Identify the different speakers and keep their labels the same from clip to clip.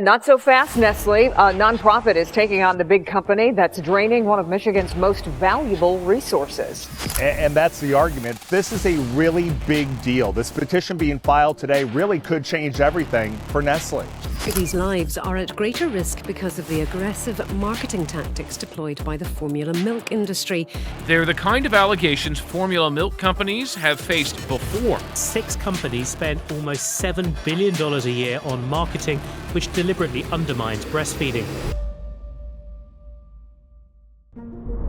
Speaker 1: Not so fast, Nestle. A nonprofit is taking on the big company that's draining one of Michigan's most valuable resources.
Speaker 2: And that's the argument. This is a really big deal. This petition being filed today really could change everything for Nestle.
Speaker 3: These lives are at greater risk because of the aggressive marketing tactics deployed by the formula milk industry.
Speaker 4: They're the kind of allegations formula milk companies have faced before.
Speaker 5: 6 companies spend almost $7 billion a year on marketing, which deliberately undermines breastfeeding.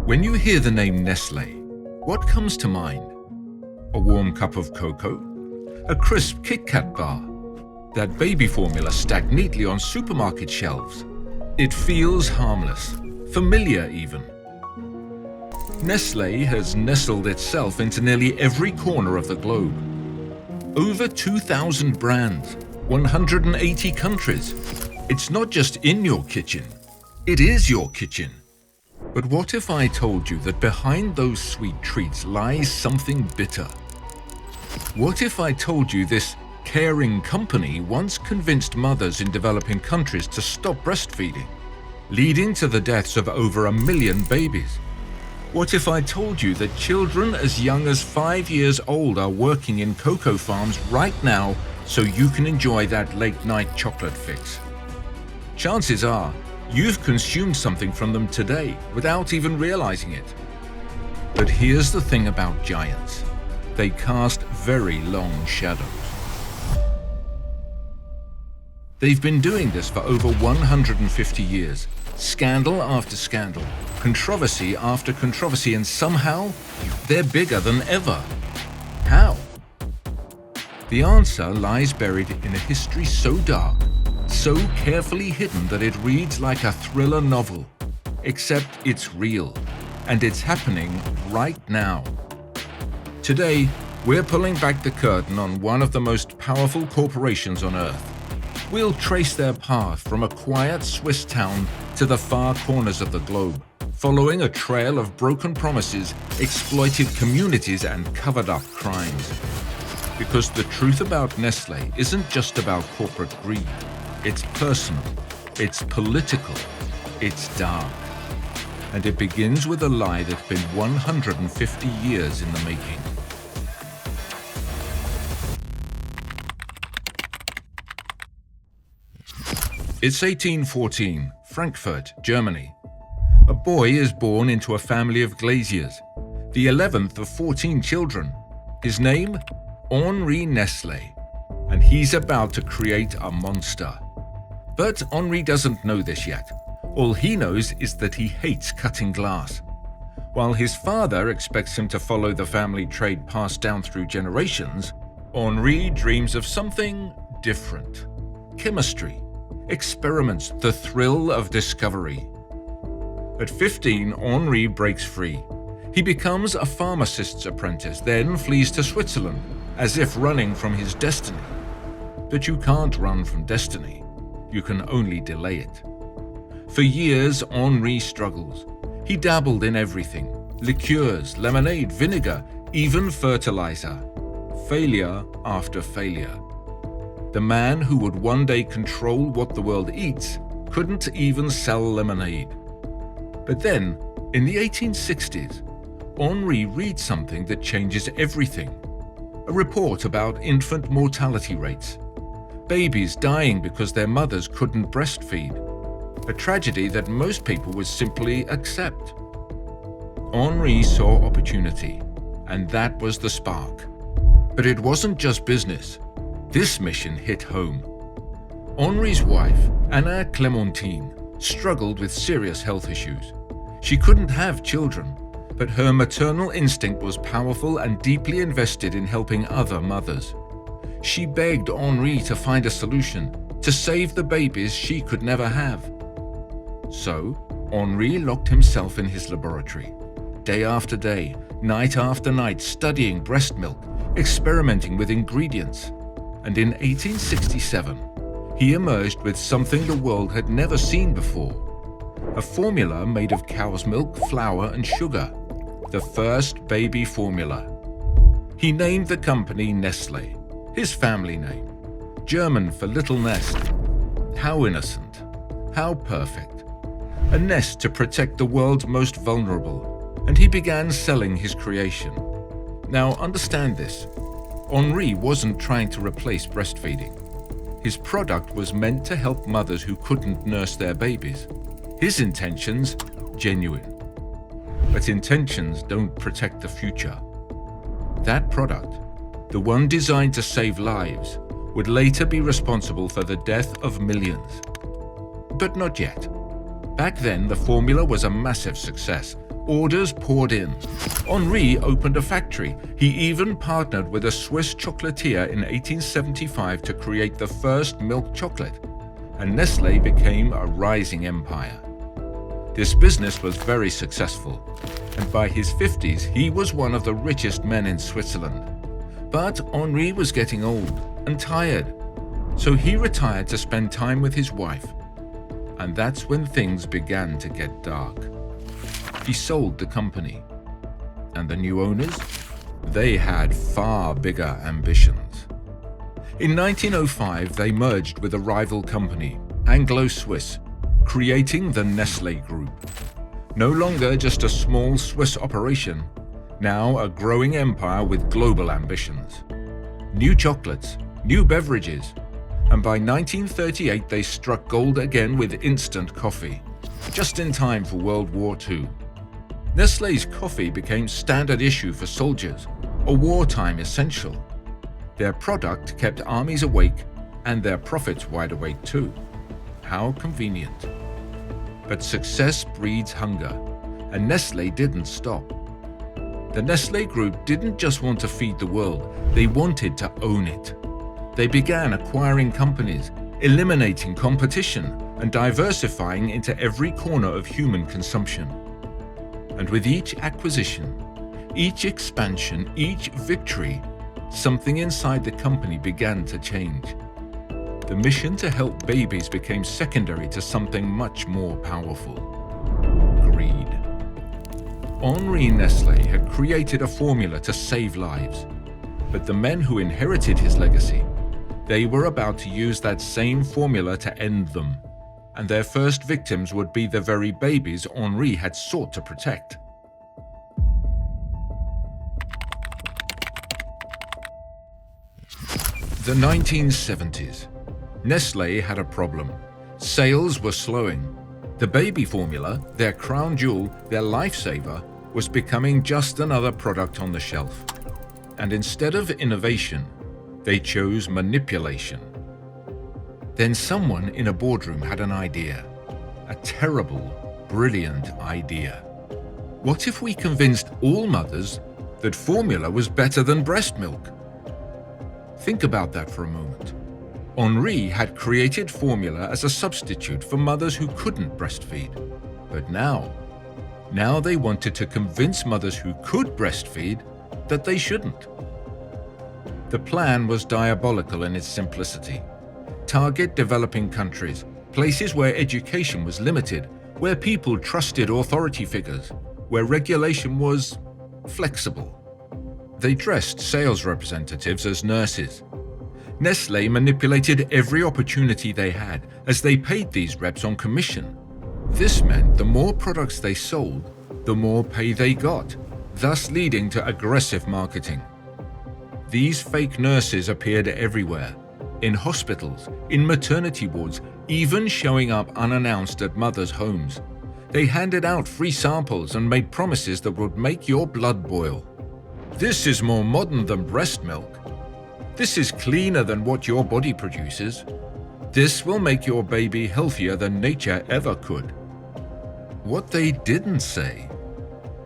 Speaker 6: When you hear the name Nestlé, what comes to mind? A warm cup of cocoa? A crisp Kit Kat bar? That baby formula stacked neatly on supermarket shelves? It feels harmless, familiar even. Nestlé has nestled itself into nearly every corner of the globe. Over 2,000 brands, 180 countries. It's not just in your kitchen, it is your kitchen. But what if I told you that behind those sweet treats lies something bitter? What if I told you this caring company once convinced mothers in developing countries to stop breastfeeding, leading to the deaths of over 1 million babies? What if I told you that children as young as 5 years old are working in cocoa farms right now so you can enjoy that late-night chocolate fix? Chances are you've consumed something from them today without even realizing it. But here's the thing about giants. They cast very long shadows. They've been doing this for over 150 years. Scandal after scandal, controversy after controversy, and somehow they're bigger than ever. How? The answer lies buried in a history so dark, so carefully hidden that it reads like a thriller novel. Except it's real, and it's happening right now. Today, we're pulling back the curtain on one of the most powerful corporations on Earth. We'll trace their path from a quiet Swiss town to the far corners of the globe, following a trail of broken promises, exploited communities, and covered-up crimes. Because the truth about Nestlé isn't just about corporate greed. It's personal, it's political, it's dark. And it begins with a lie that's been 150 years in the making. It's 1814, Frankfurt, Germany. A boy is born into a family of glaziers, the 11th of 14 children. His name? Henri Nestlé, and he's about to create a monster. But Henri doesn't know this yet. All he knows is that he hates cutting glass. While his father expects him to follow the family trade passed down through generations, Henri dreams of something different. Chemistry. Experiments, the thrill of discovery. At 15, Henri breaks free. He becomes a pharmacist's apprentice, then flees to Switzerland, as if running from his destiny. But you can't run from destiny. You can only delay it. For years, Henri struggles. He dabbled in everything: liqueurs, lemonade, vinegar, even fertilizer. Failure after failure. The man who would one day control what the world eats couldn't even sell lemonade. But then, in the 1860s, Henri reads something that changes everything. A report about infant mortality rates. Babies dying because their mothers couldn't breastfeed. A tragedy that most people would simply accept. Henri saw opportunity, and that was the spark. But it wasn't just business. This mission hit home. Henri's wife, Anna Clémentine, struggled with serious health issues. She couldn't have children, but her maternal instinct was powerful and deeply invested in helping other mothers. She begged Henri to find a solution, to save the babies she could never have. So, Henri locked himself in his laboratory, day after day, night after night, studying breast milk, experimenting with ingredients. And in 1867, he emerged with something the world had never seen before. A formula made of cow's milk, flour, and sugar. The first baby formula. He named the company Nestlé, his family name, German for little nest. How innocent. How perfect. A nest to protect the world's most vulnerable, and he began selling his creation. Now understand this. Henri wasn't trying to replace breastfeeding. His product was meant to help mothers who couldn't nurse their babies. His intentions, genuine. But intentions don't protect the future. That product, the one designed to save lives, would later be responsible for the death of millions. But not yet. Back then, the formula was a massive success. Orders poured in. Henri opened a factory. He even partnered with a Swiss chocolatier in 1875 to create the first milk chocolate, and Nestlé became a rising empire. This business was very successful, and by his 50s, he was one of the richest men in Switzerland. But Henri was getting old and tired, so he retired to spend time with his wife. And that's when things began to get dark. He sold the company. And the new owners? They had far bigger ambitions. In 1905, they merged with a rival company, Anglo-Swiss, creating the Nestlé Group. No longer just a small Swiss operation, now a growing empire with global ambitions. New chocolates, new beverages, and by 1938 they struck gold again with instant coffee, just in time for World War II. Nestlé's coffee became standard issue for soldiers, a wartime essential. Their product kept armies awake and their profits wide awake too. How convenient. But success breeds hunger, and Nestlé didn't stop. The Nestlé Group didn't just want to feed the world, they wanted to own it. They began acquiring companies, eliminating competition, and diversifying into every corner of human consumption. And with each acquisition, each expansion, each victory, something inside the company began to change. The mission to help babies became secondary to something much more powerful: greed. Henri Nestlé had created a formula to save lives, but the men who inherited his legacy, they were about to use that same formula to end them, and their first victims would be the very babies Henri had sought to protect. The 1970s. Nestlé had a problem. Sales were slowing. The baby formula, their crown jewel, their lifesaver, was becoming just another product on the shelf. And instead of innovation, they chose manipulation. Then someone in a boardroom had an idea. A terrible, brilliant idea. What if we convinced all mothers that formula was better than breast milk? Think about that for a moment. Henri had created formula as a substitute for mothers who couldn't breastfeed. But now they wanted to convince mothers who could breastfeed that they shouldn't. The plan was diabolical in its simplicity. Target developing countries, places where education was limited, where people trusted authority figures, where regulation was flexible. They dressed sales representatives as nurses. Nestlé manipulated every opportunity they had as they paid these reps on commission. This meant the more products they sold, the more pay they got, thus leading to aggressive marketing. These fake nurses appeared everywhere, in hospitals, in maternity wards, even showing up unannounced at mothers' homes. They handed out free samples and made promises that would make your blood boil. This is more modern than breast milk. This is cleaner than what your body produces. This will make your baby healthier than nature ever could. What they didn't say: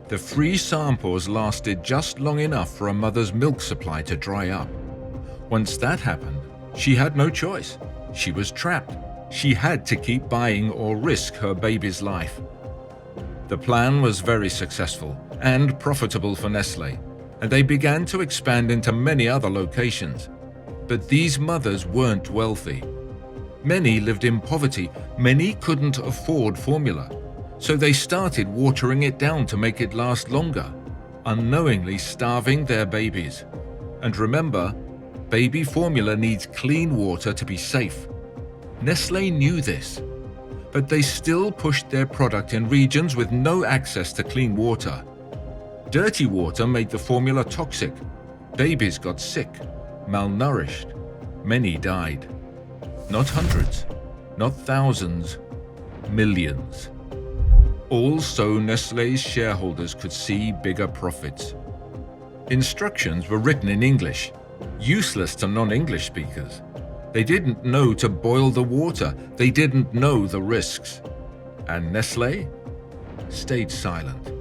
Speaker 6: the free samples lasted just long enough for a mother's milk supply to dry up. Once that happened, she had no choice. She was trapped. She had to keep buying or risk her baby's life. The plan was very successful and profitable for Nestlé, and they began to expand into many other locations. But these mothers weren't wealthy. Many lived in poverty. Many couldn't afford formula. So they started watering it down to make it last longer, unknowingly starving their babies. And remember, baby formula needs clean water to be safe. Nestlé knew this, but they still pushed their product in regions with no access to clean water. Dirty water made the formula toxic. Babies got sick, malnourished. Many died. Not hundreds, not thousands, millions. All so Nestlé's shareholders could see bigger profits. Instructions were written in English, useless to non-English speakers. They didn't know to boil the water. They didn't know the risks. And Nestlé stayed silent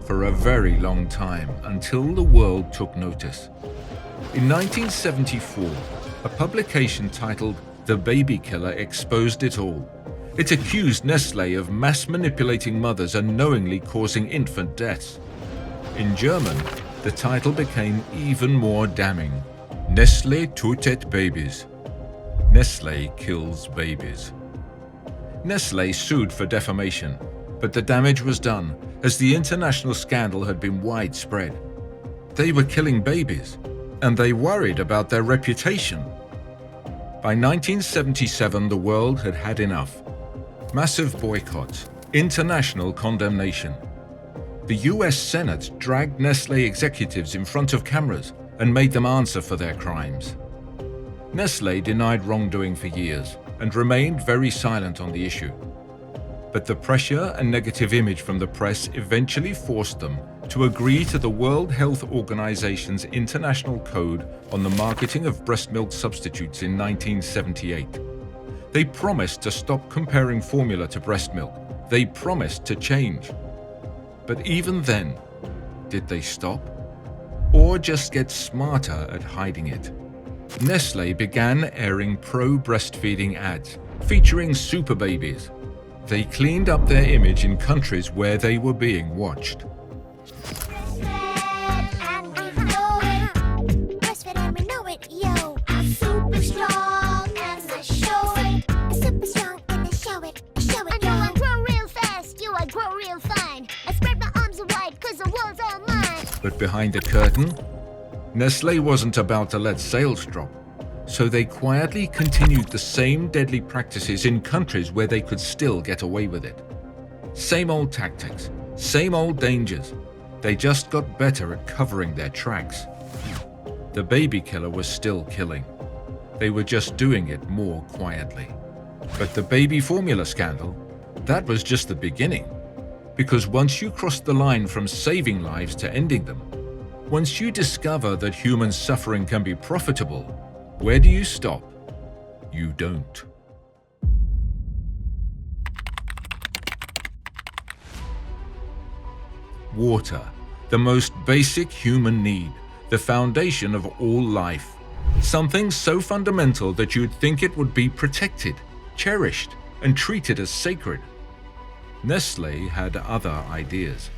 Speaker 6: for a very long time until the world took notice. In 1974, a publication titled The Baby Killer exposed it all. It accused Nestlé of mass manipulating mothers and knowingly causing infant deaths. In German, the title became even more damning. Nestlé tötet Babys. Nestlé kills babies. Nestlé sued for defamation, but the damage was done as the international scandal had been widespread. They were killing babies, and they worried about their reputation. By 1977, the world had had enough. Massive boycotts, international condemnation. The US Senate dragged Nestlé executives in front of cameras and made them answer for their crimes. Nestlé denied wrongdoing for years and remained very silent on the issue. But the pressure and negative image from the press eventually forced them to agree to the World Health Organization's International Code on the Marketing of Breast Milk Substitutes in 1978. They promised to stop comparing formula to breast milk. They promised to change. But even then, did they stop? Or just get smarter at hiding it? Nestlé began airing pro-breastfeeding ads featuring super babies. They cleaned up their image in countries where they were being watched. But behind the curtain, Nestlé wasn't about to let sales drop, so they quietly continued the same deadly practices in countries where they could still get away with it. Same old tactics, same old dangers. They just got better at covering their tracks. The baby killer was still killing. They were just doing it more quietly. But the baby formula scandal, that was just the beginning. Because once you cross the line from saving lives to ending them, once you discover that human suffering can be profitable, where do you stop? You don't. Water, the most basic human need, the foundation of all life. Something so fundamental that you'd think it would be protected, cherished, and treated as sacred. Nestlé had other ideas.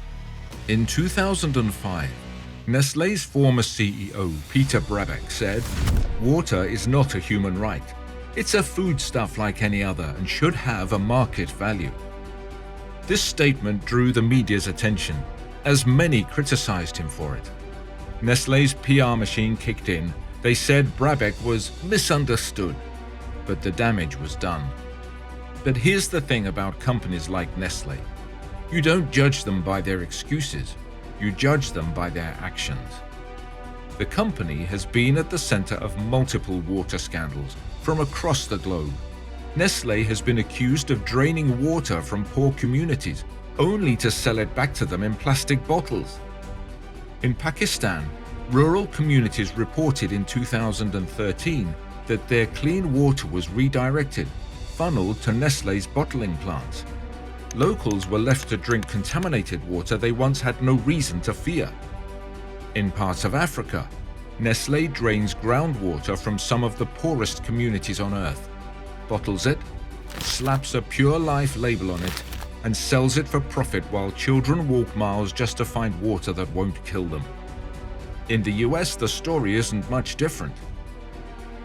Speaker 6: In 2005, Nestlé's former CEO, Peter Brabeck, said, "Water is not a human right. It's a foodstuff like any other and should have a market value." This statement drew the media's attention, as many criticized him for it. Nestlé's PR machine kicked in. They said Brabeck was misunderstood, but the damage was done. But here's the thing about companies like Nestlé. You don't judge them by their excuses. You judge them by their actions. The company has been at the center of multiple water scandals from across the globe. Nestlé has been accused of draining water from poor communities, only to sell it back to them in plastic bottles. In Pakistan, rural communities reported in 2013 that their clean water was redirected, funneled to Nestlé's bottling plants. Locals were left to drink contaminated water they once had no reason to fear. In parts of Africa, Nestlé drains groundwater from some of the poorest communities on Earth, bottles it, slaps a Pure Life label on it, and sells it for profit while children walk miles just to find water that won't kill them. In the US, the story isn't much different.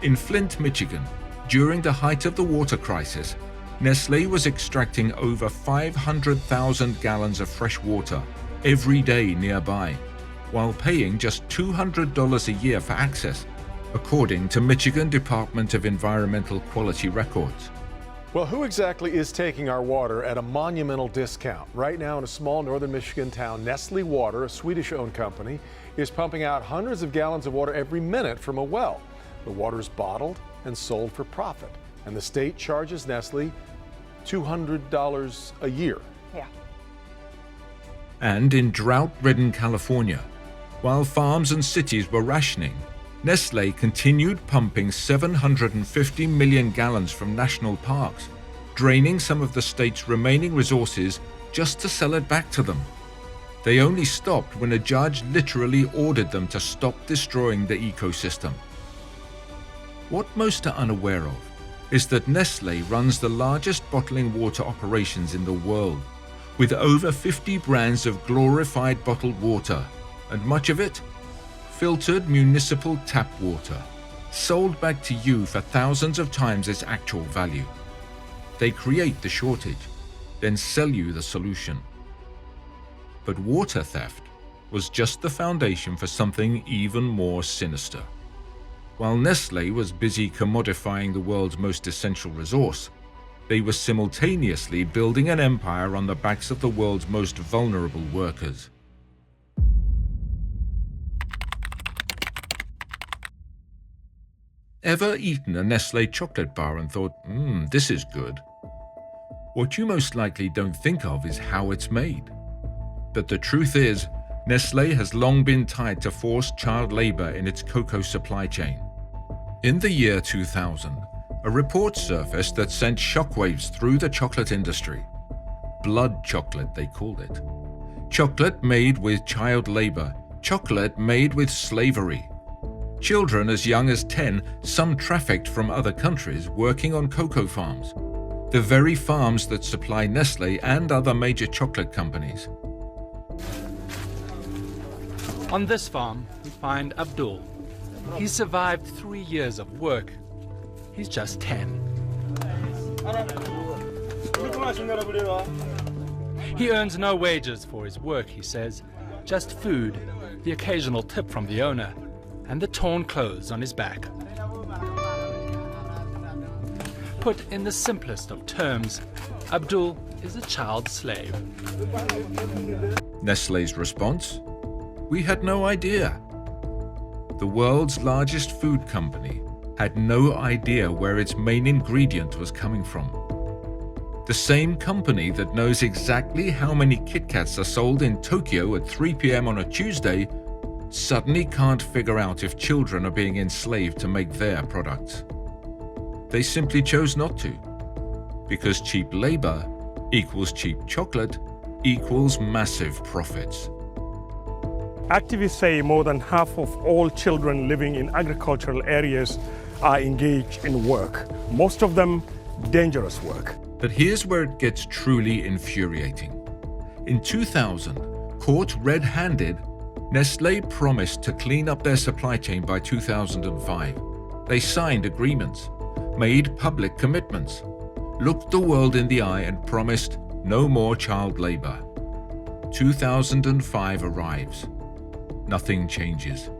Speaker 6: In Flint, Michigan, during the height of the water crisis, Nestlé was extracting over 500,000 gallons of fresh water every day nearby, while paying just $200 a year for access, according to Michigan Department of Environmental Quality records.
Speaker 7: Well, who exactly is taking our water at a monumental discount? Right now in a small northern Michigan town, Nestle Water, a Swedish-owned company, is pumping out hundreds of gallons of water every minute from a well. The water is bottled and sold for profit, and the state charges Nestle $200 a year.
Speaker 1: Yeah.
Speaker 6: And in drought-ridden California, while farms and cities were rationing, Nestlé continued pumping 750 million gallons from national parks, draining some of the state's remaining resources just to sell it back to them. They only stopped when a judge literally ordered them to stop destroying the ecosystem. What most are unaware of is that Nestlé runs the largest bottling water operations in the world, with over 50 brands of glorified bottled water, and much of it filtered municipal tap water, sold back to you for thousands of times its actual value. They create the shortage, then sell you the solution. But water theft was just the foundation for something even more sinister. While Nestlé was busy commodifying the world's most essential resource, they were simultaneously building an empire on the backs of the world's most vulnerable workers. Ever eaten a Nestlé chocolate bar and thought, this is good? What you most likely don't think of is how it's made. But the truth is, Nestlé has long been tied to forced child labor in its cocoa supply chain. In the year 2000, a report surfaced that sent shockwaves through the chocolate industry. Blood chocolate, they called it. Chocolate made with child labor, chocolate made with slavery. Children as young as 10, some trafficked from other countries, working on cocoa farms, the very farms that supply Nestlé and other major chocolate companies.
Speaker 8: On this farm, we find Abdul. He's survived 3 years of work. He's just 10. He earns no wages for his work, he says, just food, the occasional tip from the owner, and the torn clothes on his back. Put in the simplest of terms, Abdul is a child slave.
Speaker 6: Nestlé's response? We had no idea. The world's largest food company had no idea where its main ingredient was coming from. The same company that knows exactly how many Kit Kats are sold in Tokyo at 3 p.m. on a Tuesday suddenly can't figure out if children are being enslaved to make their products. They simply chose not to, because cheap labor equals cheap chocolate equals massive profits.
Speaker 9: Activists say more than half of all children living in agricultural areas are engaged in work, most of them dangerous work.
Speaker 6: But here's where it gets truly infuriating. In 2000, caught red-handed, Nestlé promised to clean up their supply chain by 2005. They signed agreements, made public commitments, looked the world in the eye and promised no more child labor. 2005 arrives. Nothing changes.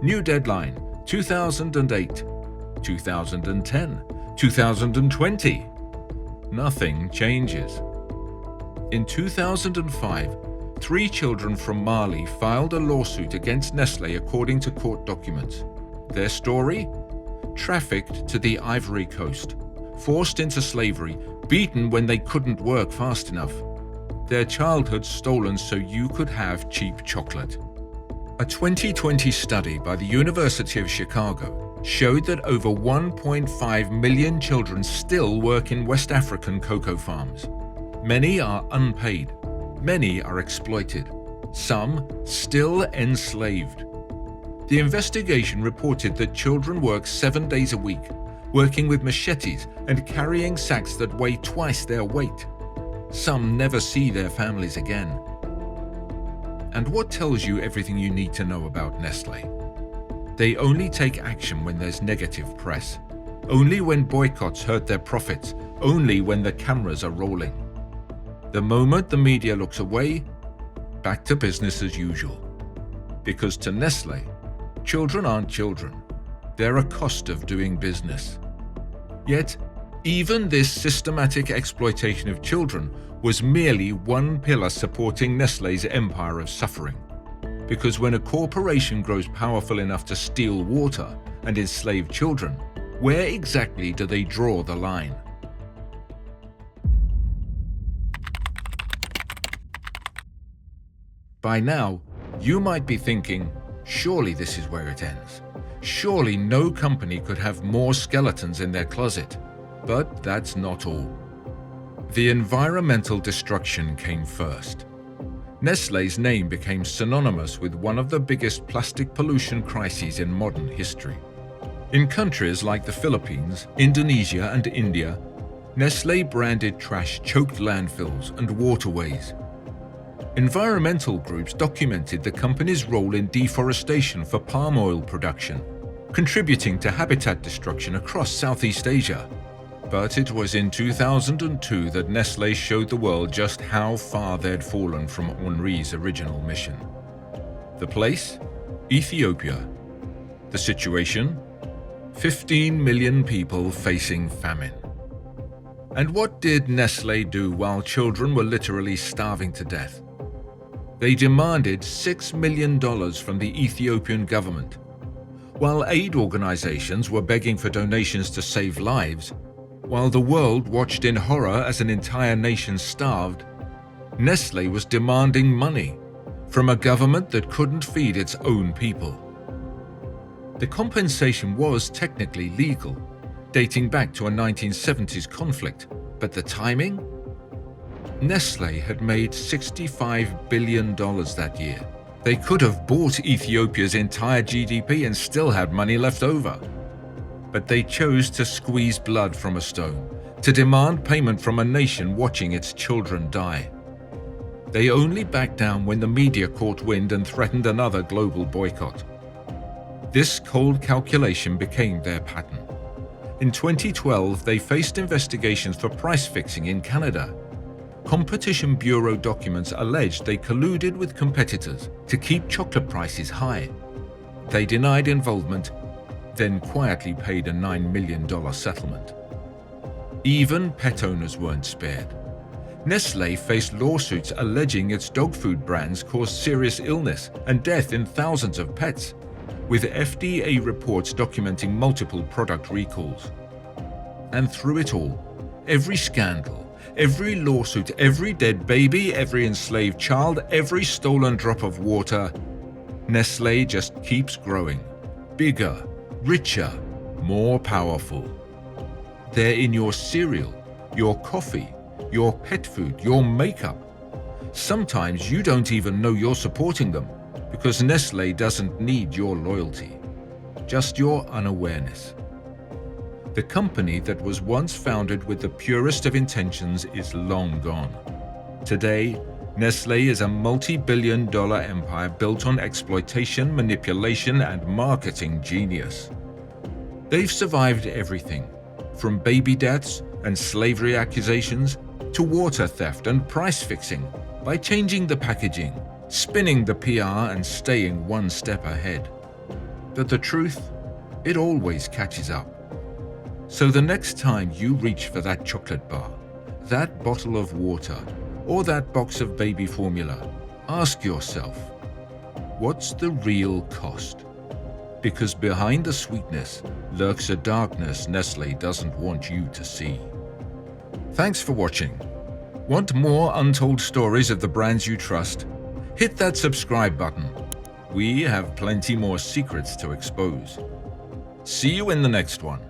Speaker 6: New deadline, 2008, 2010, 2020. Nothing changes. In 2005, 3 children from Mali filed a lawsuit against Nestlé according to court documents. Their story? Trafficked to the Ivory Coast, forced into slavery, beaten when they couldn't work fast enough. Their childhood stolen so you could have cheap chocolate. A 2020 study by the University of Chicago showed that over 1.5 million children still work in West African cocoa farms. Many are unpaid, many are exploited, some still enslaved. The investigation reported that children work 7 days a week, working with machetes and carrying sacks that weigh twice their weight. Some never see their families again. And what tells you everything you need to know about Nestlé? They only take action when there's negative press, only when boycotts hurt their profits, only when the cameras are rolling. The moment the media looks away, back to business as usual. Because to Nestlé, children aren't children. They're a cost of doing business. Yet, Even this systematic exploitation of children was merely one pillar supporting Nestlé's empire of suffering. Because when a corporation grows powerful enough to steal water and enslave children, where exactly do they draw the line? By now, you might be thinking, surely this is where it ends. Surely no company could have more skeletons in their closet. But that's not all. The environmental destruction came first. Nestlé's name became synonymous with one of the biggest plastic pollution crises in modern history. In countries like the Philippines, Indonesia, and India, Nestlé branded trash choked landfills and waterways. Environmental groups documented the company's role in deforestation for palm oil production, contributing to habitat destruction across Southeast Asia. But it was in 2002 that Nestlé showed the world just how far they'd fallen from Henri's original mission. The place? Ethiopia. The situation? 15 million people facing famine. And what did Nestlé do while children were literally starving to death? They demanded $6 million from the Ethiopian government. While aid organizations were begging for donations to save lives, while the world watched in horror as an entire nation starved, Nestlé was demanding money from a government that couldn't feed its own people. The compensation was technically legal, dating back to a 1970s conflict, but the timing? Nestlé had made $65 billion that year. They could have bought Ethiopia's entire GDP and still had money left over. But they chose to squeeze blood from a stone, to demand payment from a nation watching its children die. They only backed down when the media caught wind and threatened another global boycott. This cold calculation became their pattern. In 2012, they faced investigations for price fixing in Canada. Competition Bureau documents alleged they colluded with competitors to keep chocolate prices high. They denied involvement, then quietly paid a $9 million settlement. Even pet owners weren't spared. Nestlé faced lawsuits alleging its dog food brands caused serious illness and death in thousands of pets, with FDA reports documenting multiple product recalls. And through it all, every scandal, every lawsuit, every dead baby, every enslaved child, every stolen drop of water, Nestlé just keeps growing, bigger, richer, more powerful. They're in your cereal, your coffee, your pet food, your makeup. Sometimes you don't even know you're supporting them because Nestlé doesn't need your loyalty, just your unawareness. The company that was once founded with the purest of intentions is long gone. Today, Nestlé is a multi-billion-dollar empire built on exploitation, manipulation, and marketing genius. They've survived everything, from baby deaths and slavery accusations to water theft and price fixing, by changing the packaging, spinning the PR, and staying one step ahead. But the truth, it always catches up. So the next time you reach for that chocolate bar, that bottle of water, or that box of baby formula, ask yourself, what's the real cost? Because behind the sweetness lurks a darkness Nestlé doesn't want you to see. Thanks for watching. Want more untold stories of the brands you trust? Hit that subscribe button. We have plenty more secrets to expose. See you in the next one.